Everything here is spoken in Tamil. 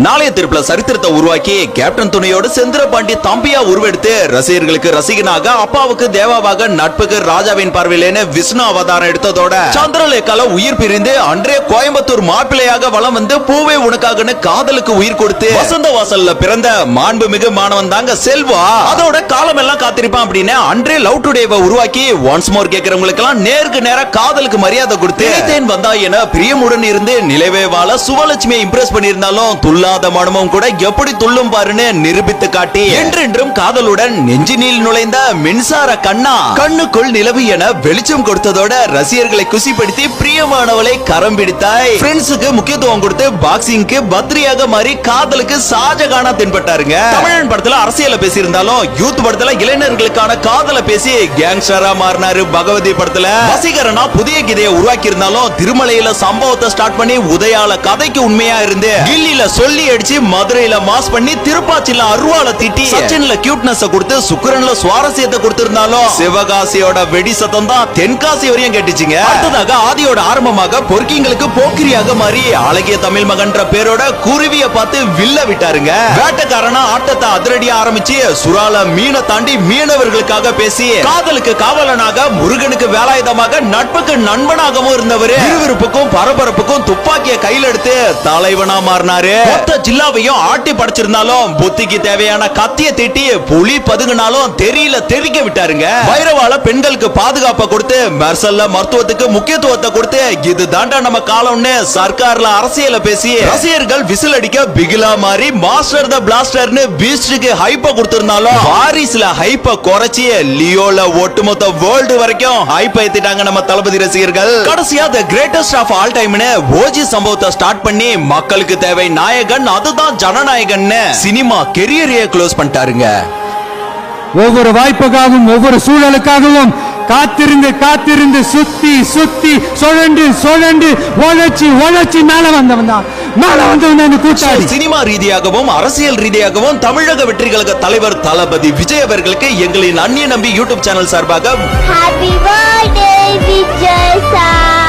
நாளைய திருப்புல சரித்திரத்தை உருவாக்கி கேப்டன் துணையோடு செந்திரபாண்டி தம்பியா உருவெடுத்து ரசிகர்களுக்கு ரசிகனாக, அப்பாவுக்கு தேவாவாக, நட்புக்கு ராஜாவின் பார்வையிலேன்னு விஷ்ணு அவதாரம் எடுத்ததோட சந்திரலேகால உயிர் பிரிந்து அன்றே கோயம்புத்தூர் மாப்பிள்ளையாக வலம் வந்து பூவே உனக்காகன்னு காதலுக்கு உயிர் கொடுத்து வசந்த வாசல்ல பிறந்த மாண்புமிகு மாணவன் தாங்க செல்வா. அதோட காலம் எல்லாம் காத்திருப்பான் அப்படின்னு அன்றே லவ் டுடேவை உருவாக்கி ஒன்ஸ் மோர் கேட்கறவங்களுக்கு எல்லாம் நேருக்கு நேர காதலுக்கு மரியாதை கொடுத்து தேன் வந்தா என பிரியமுடன் இருந்து நிலைவே வாழ சுவலட்சுமியை இம்ப்ரெஸ் பண்ணியிருந்தாலும் துல்லாத மனமும் கூட எப்படி துள்ளும் பாருன்னு நிரூபித்து காட்டி என்றென்றும் காதலுடன் நெஞ்சினில் நுழைந்த மின்சார கண்ணா கண்ணுக்குள் நிலவு என வெளிச்சம் கொடுத்ததோட ரசிகர்களை குசிப்படுத்தி பிரியமானவளை கரம் பிடித்தாய். ஃப்ரெண்ட்ஸுக்கு முக்கியத்துவம் கொடுத்து பாக்ஸிங்க்கு பத்ரியாக மாறி காதலுக்கு ஷாஜகானா தென்பட்டாருங்க. தமிழன் படத்துல அரசியல பேசியிருந்தாலும் யூத் படத்துல இளைஞர்களுக்கான காதல பேசி கேங்ஸ்டரா மாறினாரு. பகவதி படத்துல வசீகரனா புதிய கதையை உருவாக்கி இருந்தாலும் திருமலையில சம்பவத்தை ஸ்டார்ட் பண்ணி உதயால கதைக்கு உண்மையா இருந்து கில்லில சொல்லி அடிச்சு மதுரையில மாஸ் பண்ணி திருப்பாச்சில அருவாளை தீட்டி சச்சின்ல கியூட்னஸ் கொடுத்து சுக்கிரன்ல சுவாரஸ்யத்தை கொடுத்திருந்தாலும் சிவகாசியோட வெடி சத்தம் தான் தென்காசி வரையும் கேட்டுச்சுங்க. அடுத்ததாக ஆதியோட ஆரம்பமாக பொறுக்கிங்களுக்கு போக்கிரியாக மாறி அழகிய தமிழ் மகன்ற பேரோட குருவிய பார்த்து வில்ல விட்டாருங்க. வேட்டக்காரனா ஆட்டத்தை அதிரடியா ஆரம்பிச்சு சுறால மீனை தாண்டி மீனவர்களுக்காக பேசி காதலுக்கு காவலனாக, முருகனுக்கு வேலாயுதமாக, நட்புக்கு நண்பனாகவும் இருந்தவர் விறுவிறுப்புக்கும் பரபரப்புக்கும் துப்பாக்கிய கையில் எடுத்து தலைவனா மாறினாரு. ஜில்லாவையும் ஆட்டி படைச்சிருந்தாலும் புத்திக்கு தேவையான கத்திய தீட்டி புலி பதுங்கினாலும் தெரியல தெரிக்க விட்டாருங்க. வைரவால பெண்களுக்கு பாதுகாப்பை கொடுத்து மெர்சல்ல மருத்துவத்துக்கு முக்கியத்துவத்தை கொடுத்து இது தாண்டா நம்ம காலம்னு சர்க்கார்ல அரசியல பேசி ரசிகர்கள் விசில் அடிக்க பிகிலா மாறி மாஸ்டர் த பிளாஸ்டர்னு பீஸ்டுக்கு ஹைப்ப கொடுத்திருந்தாலும் வாரிசுல ஹைப்ப குறைச்சி லியோல ஒட்டுமொத்த வேர்ல்டு வரைக்கும் ஹைப்ப ஏத்திட்டாங்க நம்ம தளபதி ரசிகர்கள். கடைசியா தி கிரேட்டஸ்ட் ஆஃப் ஆல் டைம்னு ஓஜி சம்பவத்தை ஸ்டார்ட் பண்ணி மக்களுக்கு தேவை நாயகன், அதுதான் ஜனநாயகன் சினிமா கெரியரையே க்ளோஸ் பண்ணிட்டாருங்க. ஒவ்வொரு வாய்ப்புக்காகவும் ஒவ்வொரு சூழலுக்காகவும் காத்திருந்து காத்திருந்து சுத்தி சுத்தி சுழண்டு சுழண்டு உழைச்சி மேல வந்தவன் கூட்டாளி. சினிமா ரீதியாகவும் அரசியல் ரீதியாகவும் தமிழக வெற்றி கழக தலைவர் தளபதி விஜய் அவர்களுக்கு எங்களின் அந்நிய நம்பி யூடியூப் சேனல் சார்பாக ஹாப்பி பர்த்டே விஜய் சார்.